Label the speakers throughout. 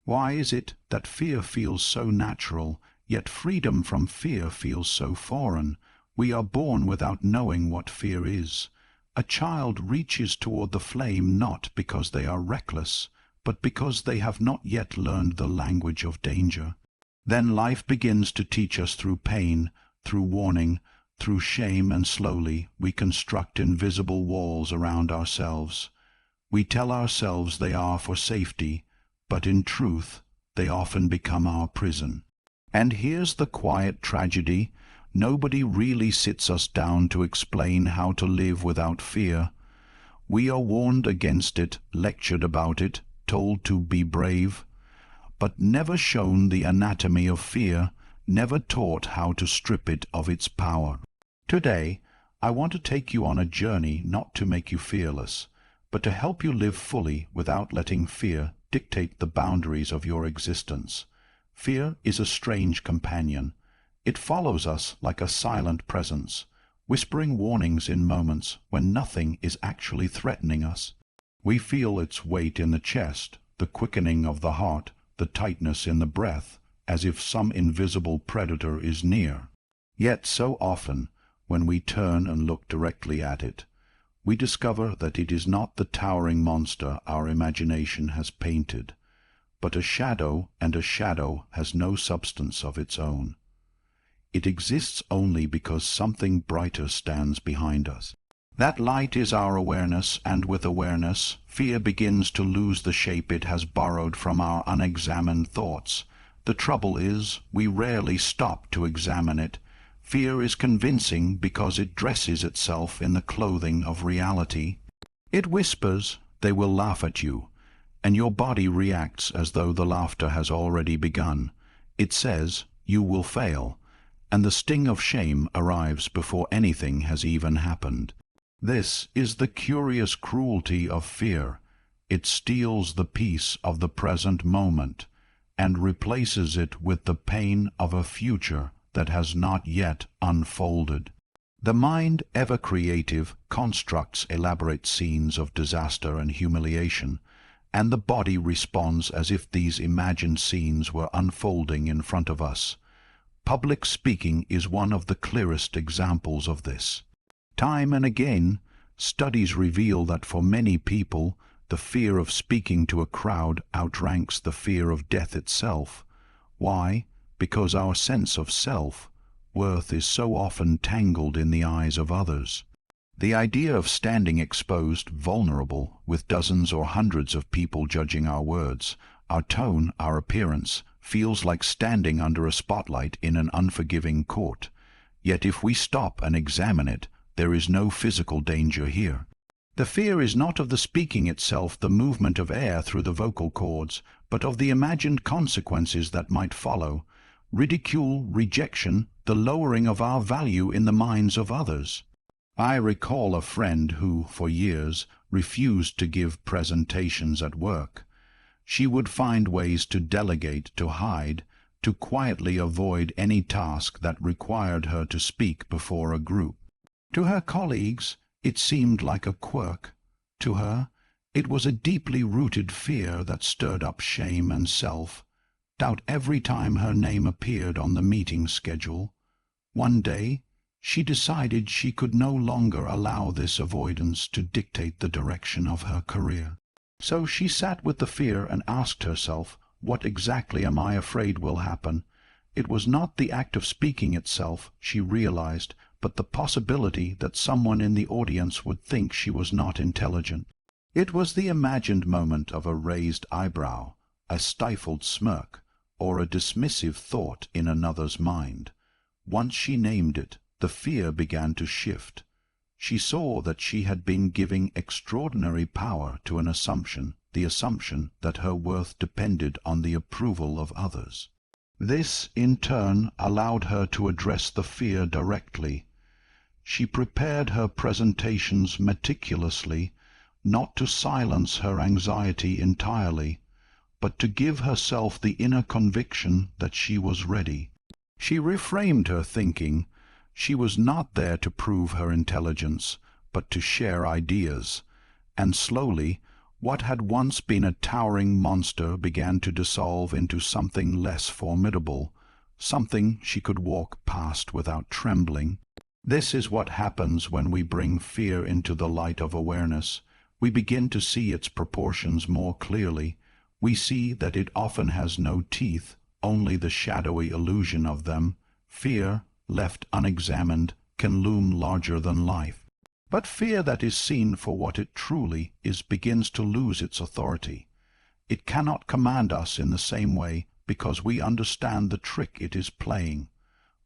Speaker 1: Why is it that fear feels so natural, yet freedom from fear feels so foreign? We are born without knowing what fear is. A child reaches toward the flame not because they are reckless, but because they have not yet learned the language of danger. Then life begins to teach us through pain, through warning, through shame, and slowly we construct invisible walls around ourselves. We tell ourselves they are for safety, but in truth they often become our prison. And here's the quiet tragedy. Nobody really sits us down to explain how to live without fear. We are warned against it, lectured about it, told to be brave, but never shown the anatomy of fear, never taught how to strip it of its power. Today, I want to take you on a journey not to make you fearless, but to help you live fully without letting fear dictate the boundaries of your existence. Fear is a strange companion. It follows us like a silent presence, whispering warnings in moments when nothing is actually threatening us. We feel its weight in the chest, the quickening of the heart, the tightness in the breath, as if some invisible predator is near. Yet so often, when we turn and look directly at it, we discover that it is not the towering monster our imagination has painted, but a shadow, and a shadow has no substance of its own. It exists only because something brighter stands behind us. That light is our awareness, and with awareness, fear begins to lose the shape it has borrowed from our unexamined thoughts. The trouble is, we rarely stop to examine it. Fear is convincing because it dresses itself in the clothing of reality. It whispers, "They will laugh at you," and your body reacts as though the laughter has already begun. It says, "You will fail," and the sting of shame arrives before anything has even happened. This is the curious cruelty of fear. It steals the peace of the present moment and replaces it with the pain of a future that has not yet unfolded. The mind, ever creative, constructs elaborate scenes of disaster and humiliation, and the body responds as if these imagined scenes were unfolding in front of us. Public speaking is one of the clearest examples of this. Time and again, studies reveal that for many people, the fear of speaking to a crowd outranks the fear of death itself. Why? Because our sense of self-worth is so often tangled in the eyes of others. The idea of standing exposed, vulnerable, with dozens or hundreds of people judging our words, our tone, our appearance, feels like standing under a spotlight in an unforgiving court. Yet if we stop and examine it, there is no physical danger here. The fear is not of the speaking itself, the movement of air through the vocal cords, but of the imagined consequences that might follow. Ridicule, rejection, the lowering of our value in the minds of others. I recall a friend who, for years, refused to give presentations at work. She would find ways to delegate, to hide, to quietly avoid any task that required her to speak before a group. To her colleagues, it seemed like a quirk. To her, it was a deeply rooted fear that stirred up shame and self-doubt every time her name appeared on the meeting schedule. One day, she decided she could no longer allow this avoidance to dictate the direction of her career. So she sat with the fear and asked herself, "What exactly am I afraid will happen?" It was not the act of speaking itself, she realized, but the possibility that someone in the audience would think she was not intelligent. It was the imagined moment of a raised eyebrow, a stifled smirk, or a dismissive thought in another's mind. Once she named it, the fear began to shift. She saw that she had been giving extraordinary power to an assumption, the assumption that her worth depended on the approval of others. This, in turn, allowed her to address the fear directly. She prepared her presentations meticulously, not to silence her anxiety entirely, but to give herself the inner conviction that she was ready. She reframed her thinking. She was not there to prove her intelligence, but to share ideas. And slowly, What had once been a towering monster began to dissolve into something less formidable, something she could walk past without trembling. This is what happens when we bring fear into the light of awareness. We begin to see its proportions more clearly. We see that it often has no teeth, only the shadowy illusion of them. Fear, left unexamined, can loom larger than life. But fear that is seen for what it truly is begins to lose its authority. It cannot command us in the same way because we understand the trick it is playing,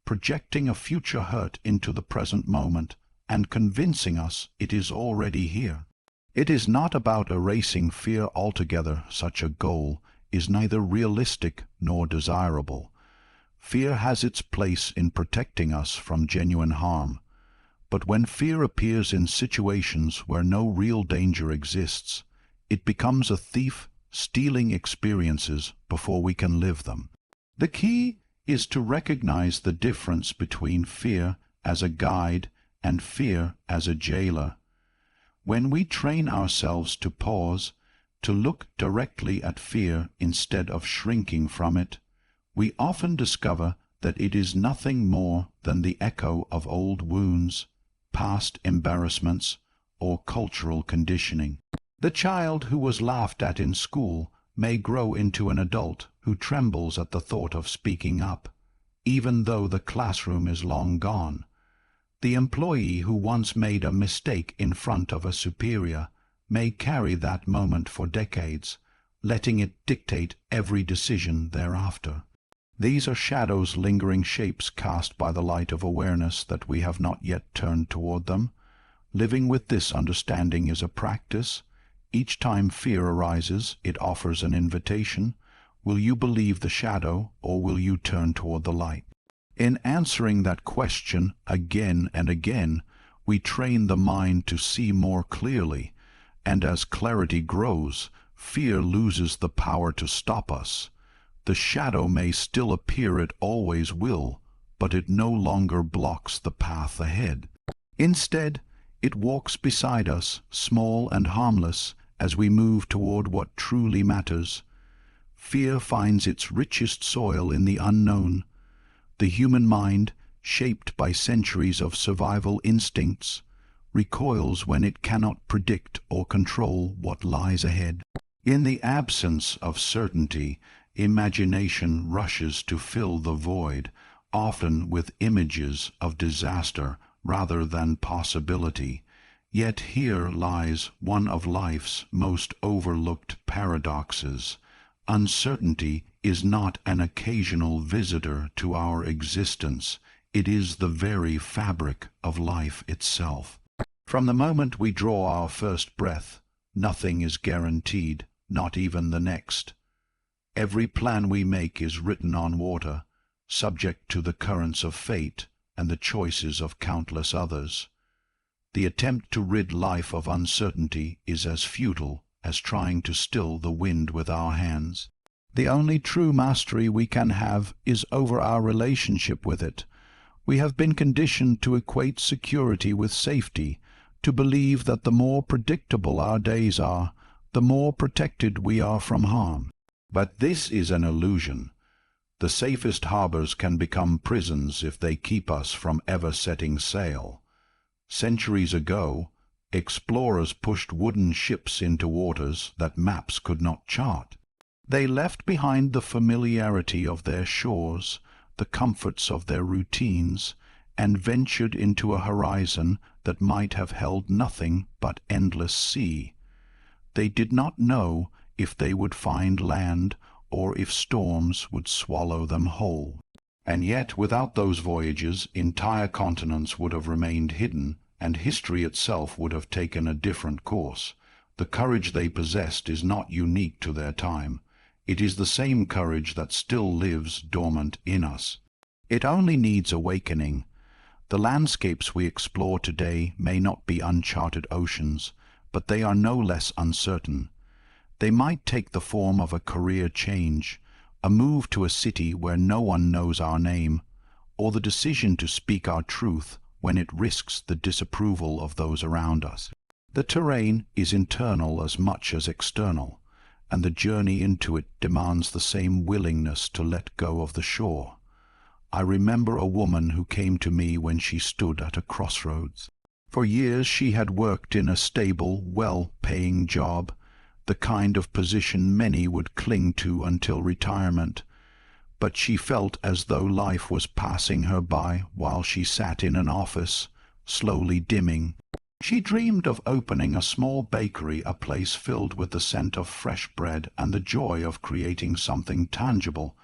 Speaker 1: projecting a future hurt into the present moment and convincing us it is already here. It is not about erasing fear altogether. Such a goal is neither realistic nor desirable. Fear has its place in protecting us from genuine harm. But when fear appears in situations where no real danger exists, it becomes a thief stealing experiences before we can live them. The key is to recognize the difference between fear as a guide and fear as a jailer. When we train ourselves to pause, to look directly at fear instead of shrinking from it, we often discover that it is nothing more than the echo of old wounds, past embarrassments, or cultural conditioning. The child who was laughed at in school may grow into an adult who trembles at the thought of speaking up, even though the classroom is long gone. The employee who once made a mistake in front of a superior may carry that moment for decades, letting it dictate every decision thereafter. These are shadows, lingering shapes cast by the light of awareness that we have not yet turned toward them. Living with this understanding is a practice. Each time fear arises, it offers an invitation. Will you believe the shadow, or will you turn toward the light? In answering that question again and again, we train the mind to see more clearly, and as clarity grows, fear loses the power to stop us. The shadow may still appear, it always will, but it no longer blocks the path ahead. Instead, it walks beside us, small and harmless, as we move toward what truly matters. Fear finds its richest soil in the unknown. The human mind, shaped by centuries of survival instincts, recoils when it cannot predict or control what lies ahead. In the absence of certainty, imagination rushes to fill the void, often with images of disaster rather than possibility. Yet here lies one of life's most overlooked paradoxes. Uncertainty is not an occasional visitor to our existence. It is the very fabric of life itself. From the moment we draw our first breath, nothing is guaranteed, not even the next. Every plan we make is written on water, subject to the currents of fate and the choices of countless others. The attempt to rid life of uncertainty is as futile as trying to still the wind with our hands. The only true mastery we can have is over our relationship with it. We have been conditioned to equate security with safety, to believe that the more predictable our days are, the more protected we are from harm. But this is an illusion. The safest harbors can become prisons if they keep us from ever setting sail. Centuries ago, explorers pushed wooden ships into waters that maps could not chart. They left behind the familiarity of their shores, the comforts of their routines, and ventured into a horizon that might have held nothing but endless sea. They did not know if they would find land or if storms would swallow them whole. And yet, without those voyages, entire continents would have remained hidden, and history itself would have taken a different course. The courage they possessed is not unique to their time. It is the same courage that still lives dormant in us. It only needs awakening. The landscapes we explore today may not be uncharted oceans, but they are no less uncertain. They might take the form of a career change, a move to a city where no one knows our name, or the decision to speak our truth when it risks the disapproval of those around us. The terrain is internal as much as external, and the journey into it demands the same willingness to let go of the shore. I remember a woman who came to me when she stood at a crossroads. For years she had worked in a stable, well-paying job, the kind of position many would cling to until retirement, but she felt as though life was passing her by while she sat in an office, slowly dimming. She dreamed of opening a small bakery, a place filled with the scent of fresh bread and the joy of creating something tangible.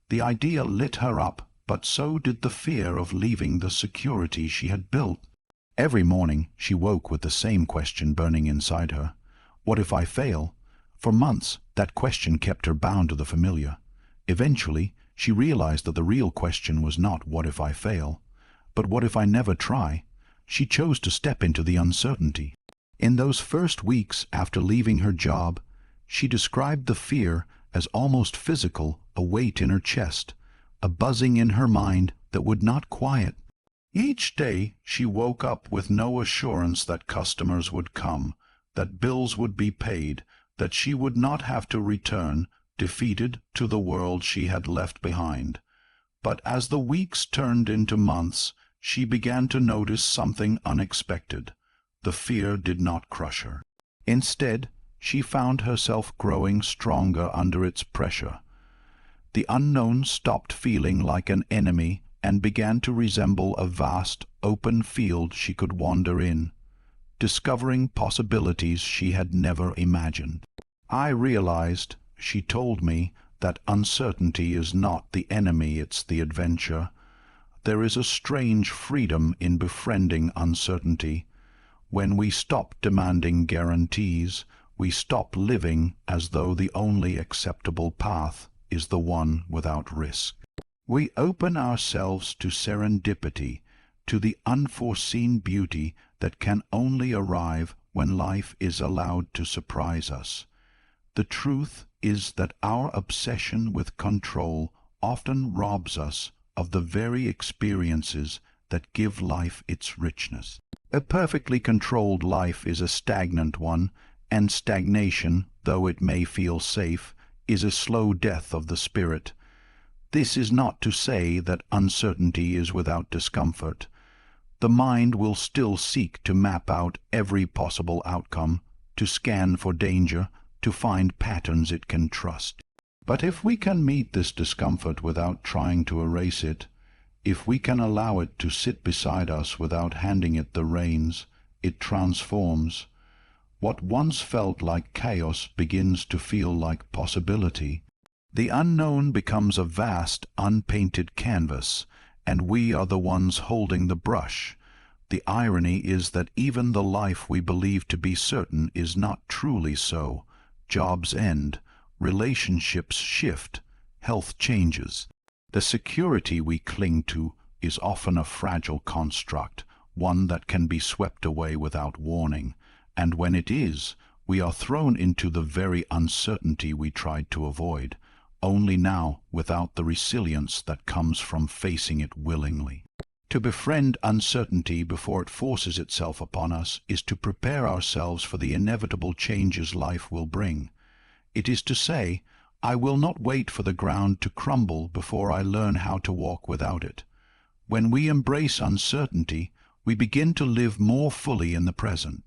Speaker 1: The idea lit her up, but so did the fear of leaving the security she had built. Every morning she woke with the same question burning inside her. What if I fail? For months that question kept her bound to the familiar. Eventually she realized that the real question was not what if I fail, but what if I never try? She chose to step into the uncertainty. In those first weeks after leaving her job, she described the fear as almost physical, a weight in her chest, a buzzing in her mind that would not quiet. Each day she woke up with no assurance that customers would come, that bills would be paid, that she would not have to return, defeated, to the world she had left behind. But as the weeks turned into months, she began to notice something unexpected. The fear did not crush her. Instead, she found herself growing stronger under its pressure. The unknown stopped feeling like an enemy and began to resemble a vast, open field she could wander in, discovering possibilities she had never imagined. I realized, she told me, that uncertainty is not the enemy, it's the adventure. There is a strange freedom in befriending uncertainty. When we stop demanding guarantees, we stop living as though the only acceptable path is the one without risk. We open ourselves to serendipity, to the unforeseen beauty that can only arrive when life is allowed to surprise us. The truth is that our obsession with control often robs us of the very experiences that give life its richness. A perfectly controlled life is a stagnant one, and stagnation, though it may feel safe, is a slow death of the spirit. This is not to say that uncertainty is without discomfort. The mind will still seek to map out every possible outcome, to scan for danger, to find patterns it can trust. But if we can meet this discomfort without trying to erase it, if we can allow it to sit beside us without handing it the reins, it transforms. What once felt like chaos begins to feel like possibility. The unknown becomes a vast, unpainted canvas, and we are the ones holding the brush. The irony is that even the life we believe to be certain is not truly so. Jobs end, relationships shift, health changes. The security we cling to is often a fragile construct, one that can be swept away without warning, and when it is, we are thrown into the very uncertainty we tried to avoid, only now without the resilience that comes from facing it willingly. To befriend uncertainty before it forces itself upon us is to prepare ourselves for the inevitable changes life will bring. It is to say, I will not wait for the ground to crumble before I learn how to walk without it. When we embrace uncertainty, we begin to live more fully in the present.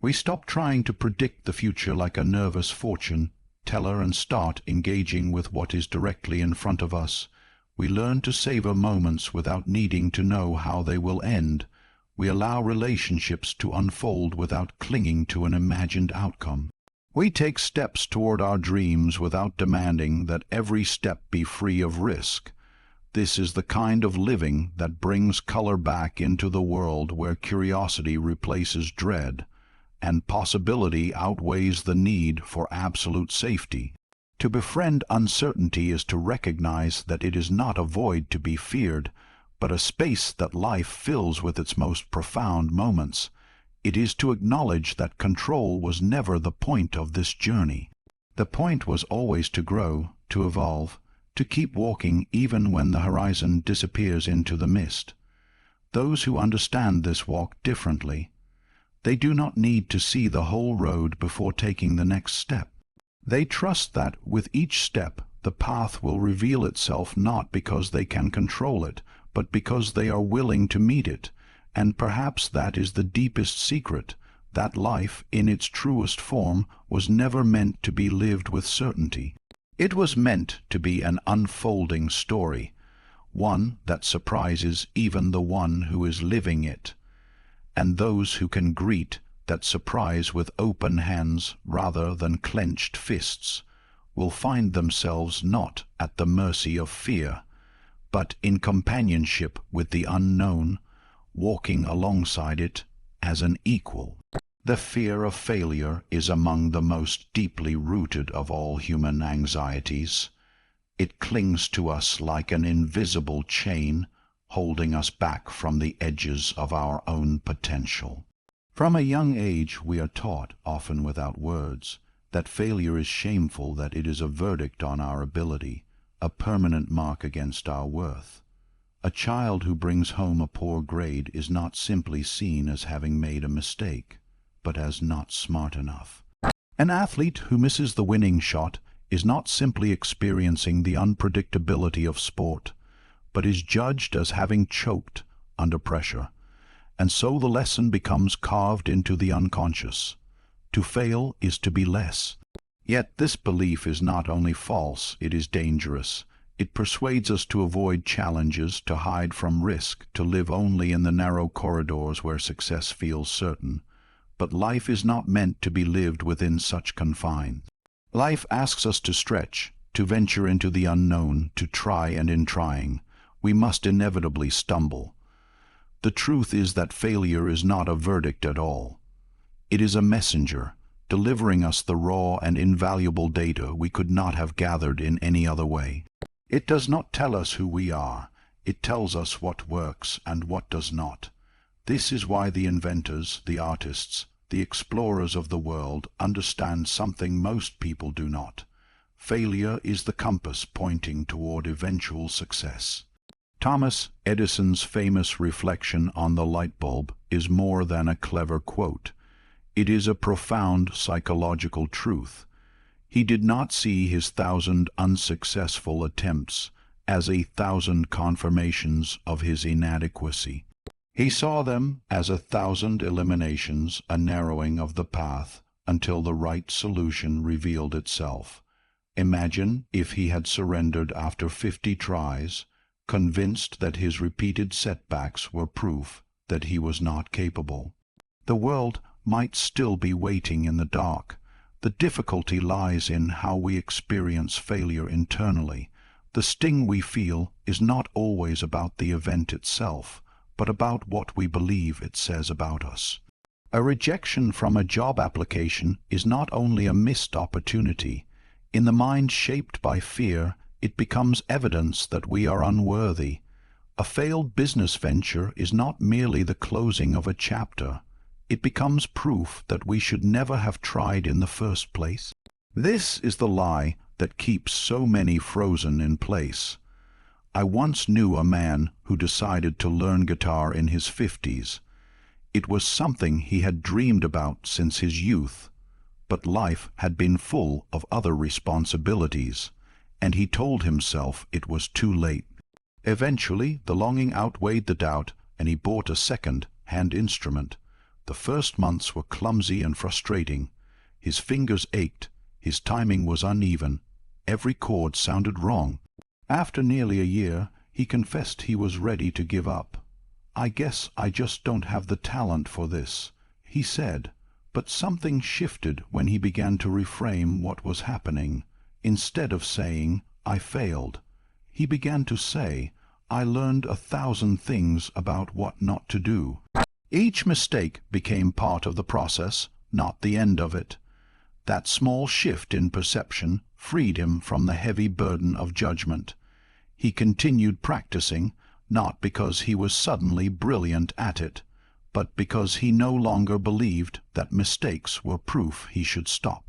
Speaker 1: We stop trying to predict the future like a nervous fortune teller and start engaging with what is directly in front of us. We learn to savor moments without needing to know how they will end. We allow relationships to unfold without clinging to an imagined outcome. We take steps toward our dreams without demanding that every step be free of risk. This is the kind of living that brings color back into the world where curiosity replaces dread, and possibility outweighs the need for absolute safety. To befriend uncertainty is to recognize that it is not a void to be feared, but a space that life fills with its most profound moments. It is to acknowledge that control was never the point of this journey. The point was always to grow, to evolve, to keep walking even when the horizon disappears into the mist. Those who understand this walk differently. They do not need to see the whole road before taking the next step. They trust that, with each step, the path will reveal itself not because they can control it, but because they are willing to meet it. And perhaps that is the deepest secret, that life, in its truest form, was never meant to be lived with certainty. It was meant to be an unfolding story, one that surprises even the one who is living it, and those who can greet that surprise with open hands rather than clenched fists will find themselves not at the mercy of fear, but in companionship with the unknown, walking alongside it as an equal. The fear of failure is among the most deeply rooted of all human anxieties. It clings to us like an invisible chain, holding us back from the edges of our own potential. From a young age we are taught, often without words, that failure is shameful, that it is a verdict on our ability, a permanent mark against our worth. A child who brings home a poor grade is not simply seen as having made a mistake, but as not smart enough. An athlete who misses the winning shot is not simply experiencing the unpredictability of sport, but is judged as having choked under pressure. And so the lesson becomes carved into the unconscious. To fail is to be less. Yet this belief is not only false, it is dangerous. It persuades us to avoid challenges, to hide from risk, to live only in the narrow corridors where success feels certain. But life is not meant to be lived within such confines. Life asks us to stretch, to venture into the unknown, to try, and in trying, we must inevitably stumble. The truth is that failure is not a verdict at all. It is a messenger, delivering us the raw and invaluable data we could not have gathered in any other way. It does not tell us who we are. It tells us what works and what does not. This is why the inventors, the artists, the explorers of the world understand something most people do not. Failure is the compass pointing toward eventual success. Thomas Edison's famous reflection on the light bulb is more than a clever quote. It is a profound psychological truth. He did not see his 1,000 unsuccessful attempts as 1,000 confirmations of his inadequacy. He saw them as 1,000 eliminations, a narrowing of the path until the right solution revealed itself. Imagine if he had surrendered after 50 tries, convinced that his repeated setbacks were proof that he was not capable. The world might still be waiting in the dark. The difficulty lies in how we experience failure internally. The sting we feel is not always about the event itself, but about what we believe it says about us. A rejection from a job application is not only a missed opportunity. In the mind shaped by fear, it becomes evidence that we are unworthy. A failed business venture is not merely the closing of a chapter. It becomes proof that we should never have tried in the first place. This is the lie that keeps so many frozen in place. I once knew a man who decided to learn guitar in his 50s. It was something he had dreamed about since his youth, but life had been full of other responsibilities, and he told himself it was too late. Eventually, the longing outweighed the doubt, and he bought a second-hand instrument. The first months were clumsy and frustrating. His fingers ached, his timing was uneven, every chord sounded wrong. After nearly a year, he confessed he was ready to give up. "I guess I just don't have the talent for this," he said. But something shifted when he began to reframe what was happening. Instead of saying, "I failed," he began to say, "I learned 1,000 things about what not to do." Each mistake became part of the process, not the end of it. That small shift in perception freed him from the heavy burden of judgment. He continued practicing, not because he was suddenly brilliant at it, but because he no longer believed that mistakes were proof he should stop.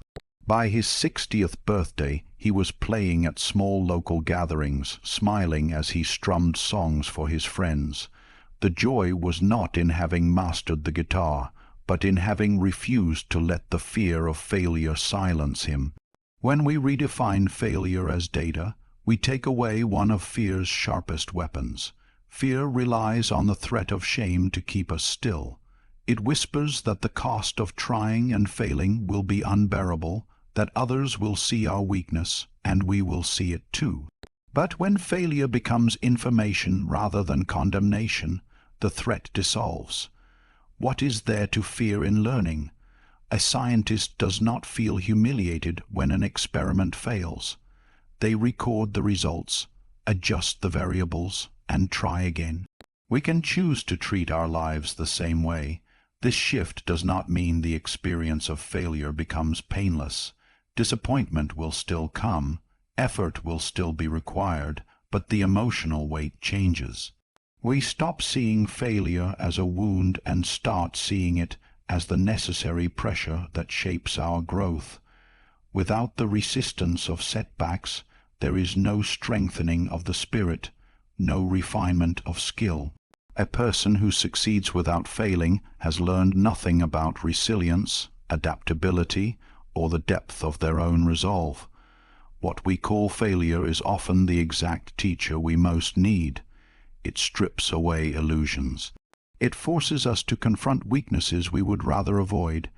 Speaker 1: By his 60th birthday, he was playing at small local gatherings, smiling as he strummed songs for his friends. The joy was not in having mastered the guitar, but in having refused to let the fear of failure silence him. When we redefine failure as data, we take away one of fear's sharpest weapons. Fear relies on the threat of shame to keep us still. It whispers that the cost of trying and failing will be unbearable, that others will see our weakness, and we will see it too. But when failure becomes information rather than condemnation, the threat dissolves. What is there to fear in learning? A scientist does not feel humiliated when an experiment fails. They record the results, adjust the variables, and try again. We can choose to treat our lives the same way. This shift does not mean the experience of failure becomes painless. Disappointment will still come, effort will still be required, but the emotional weight changes. We stop seeing failure as a wound and start seeing it as the necessary pressure that shapes our growth. Without the resistance of setbacks, there is no strengthening of the spirit, no refinement of skill. A person who succeeds without failing has learned nothing about resilience, adaptability, or the depth of their own resolve. What we call failure is often the exact teacher we most need. It strips away illusions. It forces us to confront weaknesses we would rather avoid.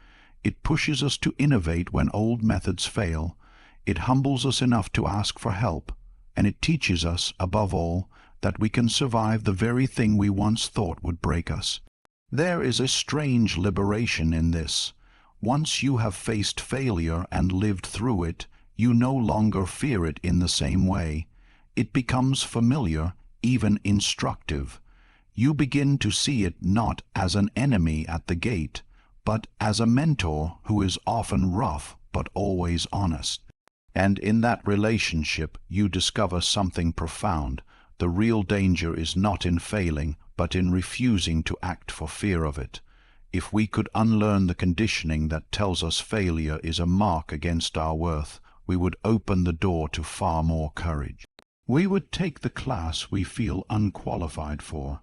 Speaker 1: It pushes us to innovate when old methods fail. It humbles us enough to ask for help. And it teaches us, above all, that we can survive the very thing we once thought would break us. There is a strange liberation in this. Once you have faced failure and lived through it, you no longer fear it in the same way. It becomes familiar, even instructive. You begin to see it not as an enemy at the gate, but as a mentor who is often rough but always honest. And in that relationship you discover something profound. The real danger is not in failing, but in refusing to act for fear of it. If we could unlearn the conditioning that tells us failure is a mark against our worth, we would open the door to far more courage. We would take the class we feel unqualified for,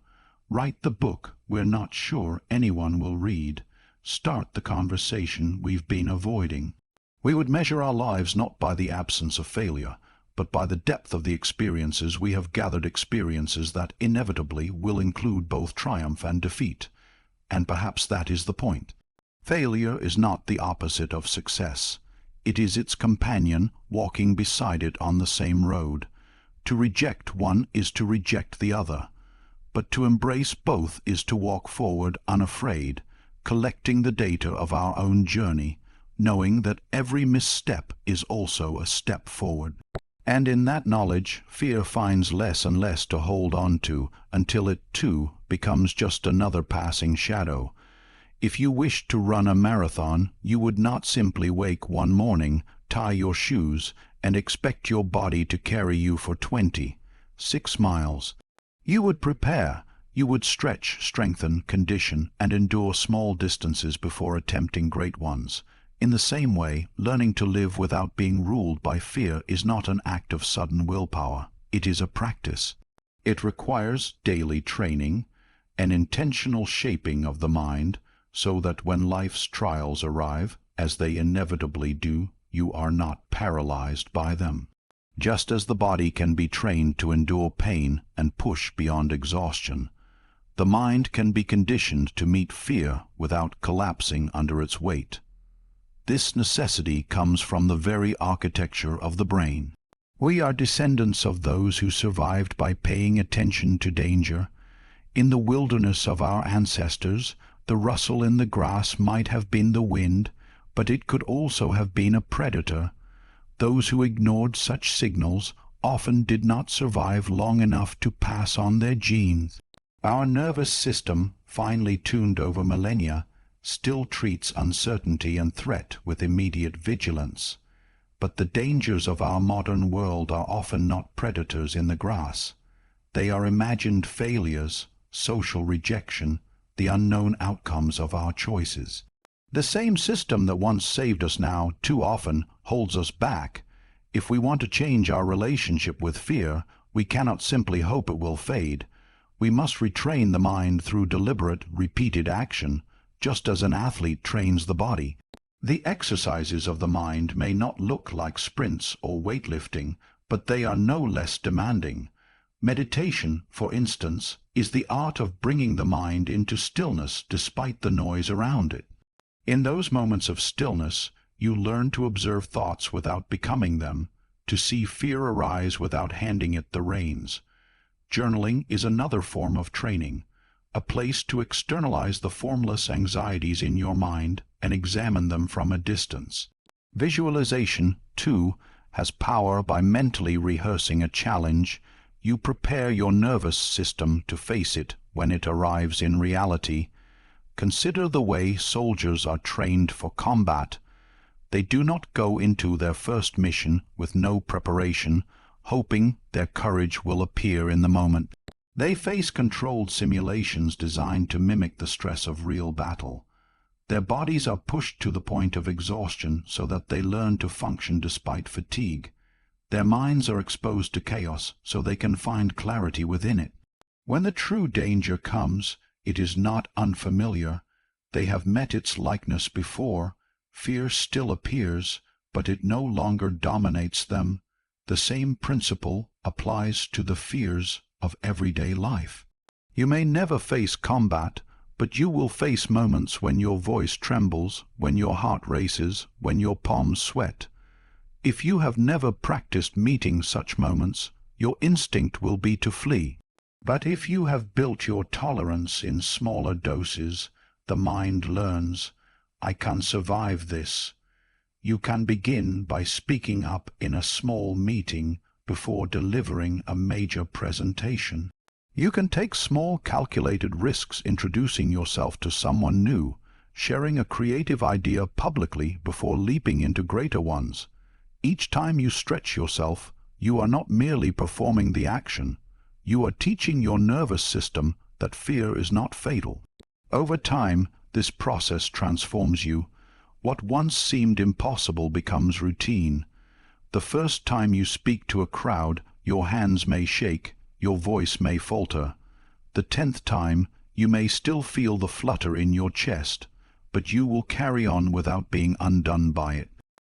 Speaker 1: write the book we're not sure anyone will read, start the conversation we've been avoiding. We would measure our lives not by the absence of failure, but by the depth of the experiences we have gathered, experiences that inevitably will include both triumph and defeat. And perhaps that is the point. Failure is not the opposite of success. It is its companion walking beside it on the same road. To reject one is to reject the other. But to embrace both is to walk forward unafraid, collecting the data of our own journey, knowing that every misstep is also a step forward. And in that knowledge, fear finds less and less to hold on to, until it, too, becomes just another passing shadow. If you wished to run a marathon, you would not simply wake one morning, tie your shoes, and expect your body to carry you for 26 miles. You would prepare. You would stretch, strengthen, condition, and endure small distances before attempting great ones. In the same way, learning to live without being ruled by fear is not an act of sudden willpower. It is a practice. It requires daily training, an intentional shaping of the mind, so that when life's trials arrive, as they inevitably do, you are not paralyzed by them. Just as the body can be trained to endure pain and push beyond exhaustion, the mind can be conditioned to meet fear without collapsing under its weight. This necessity comes from the very architecture of the brain. We are descendants of those who survived by paying attention to danger. In the wilderness of our ancestors, the rustle in the grass might have been the wind, but it could also have been a predator. Those who ignored such signals often did not survive long enough to pass on their genes. Our nervous system, finely tuned over millennia, still treats uncertainty and threat with immediate vigilance. But the dangers of our modern world are often not predators in the grass. They are imagined failures, social rejection, the unknown outcomes of our choices. The same system that once saved us now, too often, holds us back. If we want to change our relationship with fear, we cannot simply hope it will fade. We must retrain the mind through deliberate, repeated action, just as an athlete trains the body. The exercises of the mind may not look like sprints or weightlifting, but they are no less demanding. Meditation, for instance, is the art of bringing the mind into stillness despite the noise around it. In those moments of stillness, you learn to observe thoughts without becoming them, to see fear arise without handing it the reins. Journaling is another form of training, a place to externalize the formless anxieties in your mind and examine them from a distance. Visualization, too, has power. By mentally rehearsing a challenge, you prepare your nervous system to face it when it arrives in reality. Consider the way soldiers are trained for combat. They do not go into their first mission with no preparation, hoping their courage will appear in the moment. They face controlled simulations designed to mimic the stress of real battle. Their bodies are pushed to the point of exhaustion so that they learn to function despite fatigue. Their minds are exposed to chaos so they can find clarity within it. When the true danger comes, it is not unfamiliar. They have met its likeness before. Fear still appears, but it no longer dominates them. The same principle applies to the fears of everyday life. You may never face combat, but you will face moments when your voice trembles, when your heart races, when your palms sweat. If you have never practiced meeting such moments, your instinct will be to flee. But if you have built your tolerance in smaller doses, the mind learns, I can survive this. You can begin by speaking up in a small meeting before delivering a major presentation. You can take small calculated risks introducing yourself to someone new, sharing a creative idea publicly before leaping into greater ones. Each time you stretch yourself, you are not merely performing the action. You are teaching your nervous system that fear is not fatal. Over time, this process transforms you. What once seemed impossible becomes routine. The first time you speak to a crowd, your hands may shake, your voice may falter. The 10th time, you may still feel the flutter in your chest, but you will carry on without being undone by it.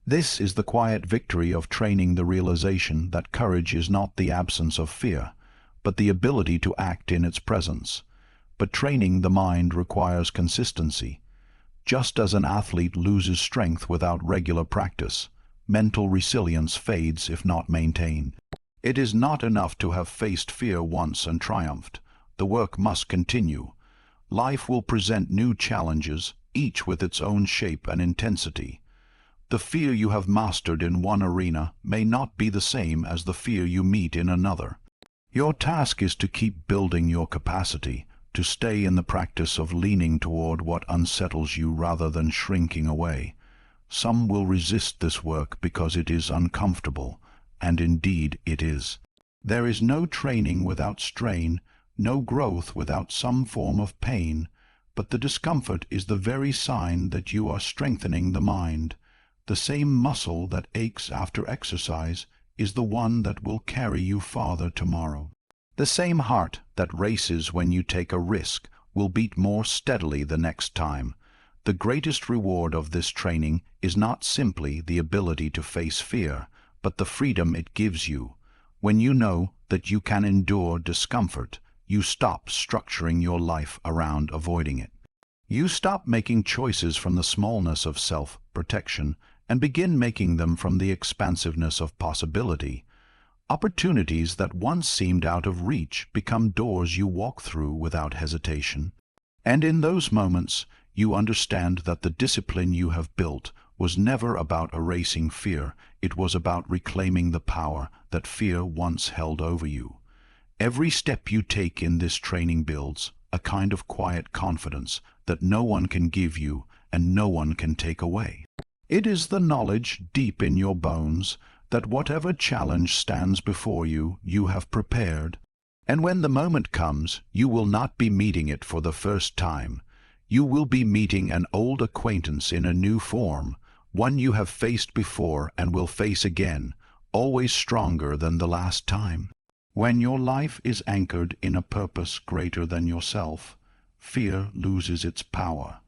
Speaker 1: This is the quiet victory of training, the realization that courage is not the absence of fear, but the ability to act in its presence. But training the mind requires consistency. Just as an athlete loses strength without regular practice, mental resilience fades if not maintained. It is not enough to have faced fear once and triumphed. The work must continue. Life will present new challenges, each with its own shape and intensity. The fear you have mastered in one arena may not be the same as the fear you meet in another. Your task is to keep building your capacity, to stay in the practice of leaning toward what unsettles you rather than shrinking away. Some will resist this work because it is uncomfortable, and indeed it is. There is no training without strain, no growth without some form of pain, but the discomfort is the very sign that you are strengthening the mind. The same muscle that aches after exercise is the one that will carry you farther tomorrow. The same heart that races when you take a risk will beat more steadily the next time. The greatest reward of this training is not simply the ability to face fear, but the freedom it gives you. When you know that you can endure discomfort, you stop structuring your life around avoiding it. You stop making choices from the smallness of self-protection and begin making them from the expansiveness of possibility. Opportunities that once seemed out of reach become doors you walk through without hesitation. And in those moments, you understand that the discipline you have built was never about erasing fear. It was about reclaiming the power that fear once held over you. Every step you take in this training builds a kind of quiet confidence that no one can give you and no one can take away. It is the knowledge deep in your bones that whatever challenge stands before you, you have prepared. And when the moment comes, you will not be meeting it for the first time. You will be meeting an old acquaintance in a new form, one you have faced before and will face again, always stronger than the last time. When your life is anchored in a purpose greater than yourself, fear loses its power.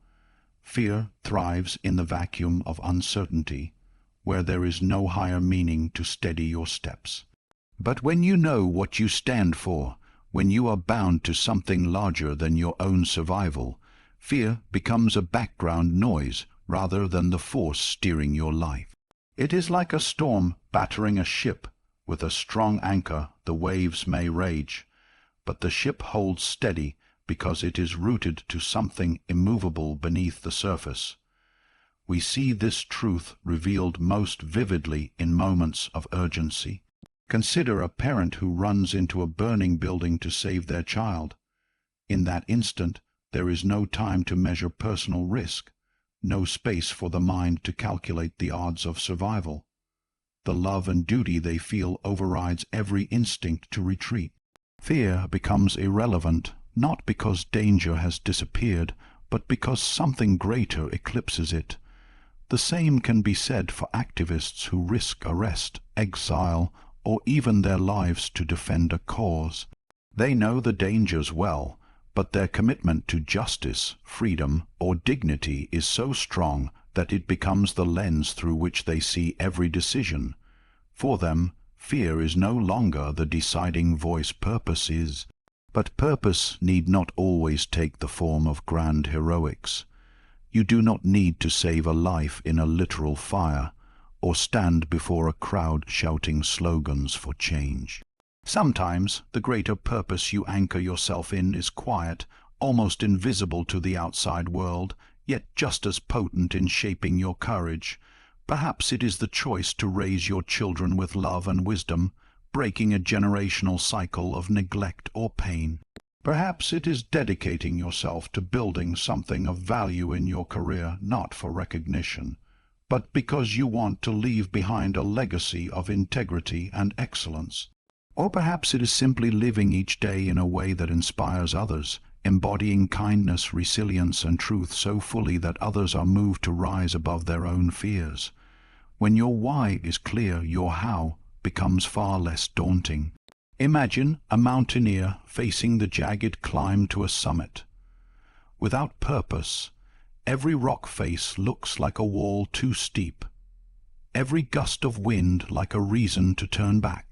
Speaker 1: Fear thrives in the vacuum of uncertainty, where there is no higher meaning to steady your steps. But when you know what you stand for, when you are bound to something larger than your own survival, fear becomes a background noise rather than the force steering your life. It is like a storm battering a ship. With a strong anchor the waves may rage, but the ship holds steady because it is rooted to something immovable beneath the surface. We see this truth revealed most vividly in moments of urgency. Consider a parent who runs into a burning building to save their child. In that instant, there is no time to measure personal risk, no space for the mind to calculate the odds of survival. The love and duty they feel overrides every instinct to retreat. Fear becomes irrelevant, not because danger has disappeared, but because something greater eclipses it. The same can be said for activists who risk arrest, exile, or even their lives to defend a cause. They know the dangers well, but their commitment to justice, freedom, or dignity is so strong that it becomes the lens through which they see every decision. For them, fear is no longer the deciding voice, purpose is. But purpose need not always take the form of grand heroics. You do not need to save a life in a literal fire, or stand before a crowd shouting slogans for change. Sometimes the greater purpose you anchor yourself in is quiet, almost invisible to the outside world, yet just as potent in shaping your courage. Perhaps it is the choice to raise your children with love and wisdom, breaking a generational cycle of neglect or pain. Perhaps it is dedicating yourself to building something of value in your career, not for recognition, but because you want to leave behind a legacy of integrity and excellence. Or perhaps it is simply living each day in a way that inspires others, embodying kindness, resilience, and truth so fully that others are moved to rise above their own fears. When your why is clear, your how becomes far less daunting. Imagine a mountaineer facing the jagged climb to a summit. Without purpose, every rock face looks like a wall too steep, every gust of wind like a reason to turn back.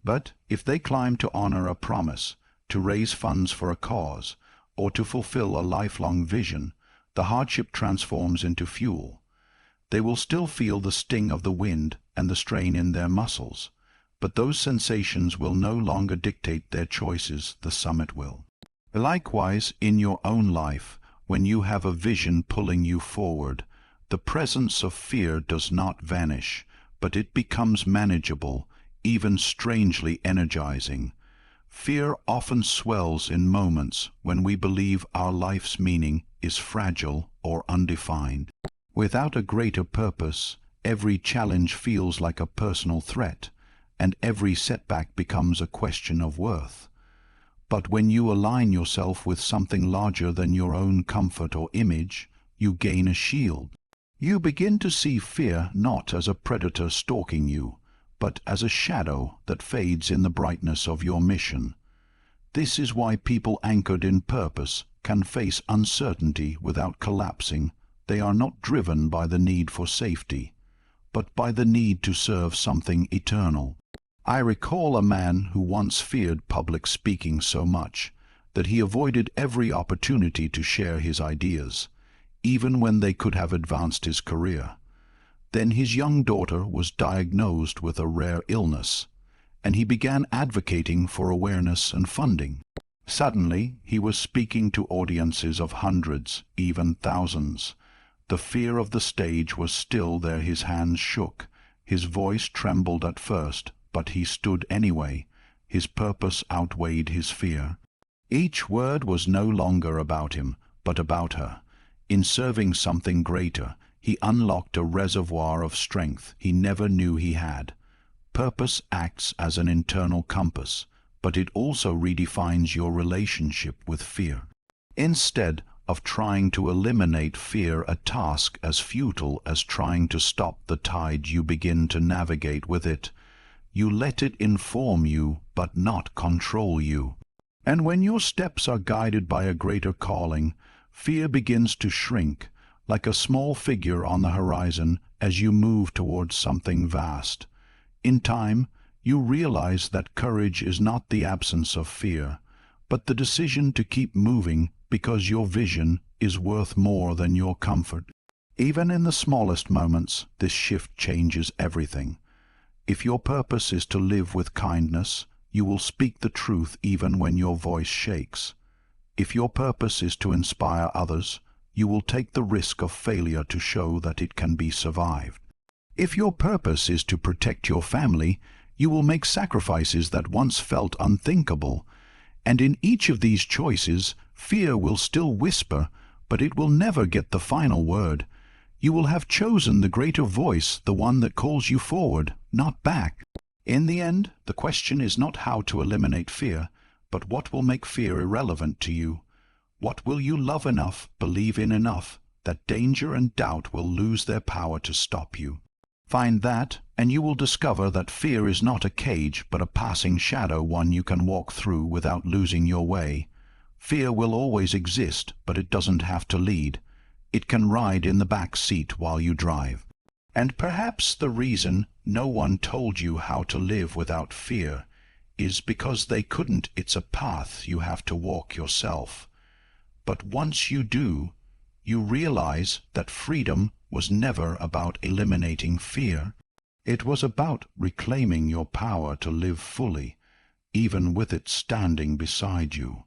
Speaker 1: But if they climb to honor a promise, to raise funds for a cause, or to fulfill a lifelong vision, the hardship transforms into fuel. They will still feel the sting of the wind and the strain in their muscles, but those sensations will no longer dictate their choices, the summit will. Likewise, in your own life, when you have a vision pulling you forward, the presence of fear does not vanish, but it becomes manageable, even strangely energizing. Fear often swells in moments when we believe our life's meaning is fragile or undefined. Without a greater purpose, every challenge feels like a personal threat, and every setback becomes a question of worth. But when you align yourself with something larger than your own comfort or image, you gain a shield. You begin to see fear not as a predator stalking you, but as a shadow that fades in the brightness of your mission. This is why people anchored in purpose can face uncertainty without collapsing. They are not driven by the need for safety, but by the need to serve something eternal. I recall a man who once feared public speaking so much that he avoided every opportunity to share his ideas, even when they could have advanced his career. Then his young daughter was diagnosed with a rare illness, and he began advocating for awareness and funding. Suddenly, he was speaking to audiences of hundreds, even thousands. The fear of the stage was still there. His hands shook, his voice trembled at first, but he stood anyway. His purpose outweighed his fear. Each word was no longer about him, but about her. In serving something greater, he unlocked a reservoir of strength he never knew he had. Purpose acts as an internal compass, but it also redefines your relationship with fear. Instead of trying to eliminate fear, a task as futile as trying to stop the tide, you begin to navigate with it. You let it inform you, but not control you. And when your steps are guided by a greater calling, fear begins to shrink. like a small figure on the horizon as you move towards something vast. In time, you realize that courage is not the absence of fear, but the decision to keep moving because your vision is worth more than your comfort. Even in the smallest moments, this shift changes everything. If your purpose is to live with kindness, you will speak the truth even when your voice shakes. If your purpose is to inspire others, you will take the risk of failure to show that it can be survived. If your purpose is to protect your family, you will make sacrifices that once felt unthinkable. And in each of these choices, fear will still whisper, but it will never get the final word. You will have chosen the greater voice, the one that calls you forward, not back. In the end, the question is not how to eliminate fear, but what will make fear irrelevant to you. What will you love enough, believe in enough, that danger and doubt will lose their power to stop you? Find that, and you will discover that fear is not a cage, but a passing shadow, one you can walk through without losing your way. Fear will always exist, but it doesn't have to lead. It can ride in the back seat while you drive. And perhaps the reason no one told you how to live without fear is because they couldn't. It's a path you have to walk yourself. But once you do, you realize that freedom was never about eliminating fear. It was about reclaiming your power to live fully, even with it standing beside you.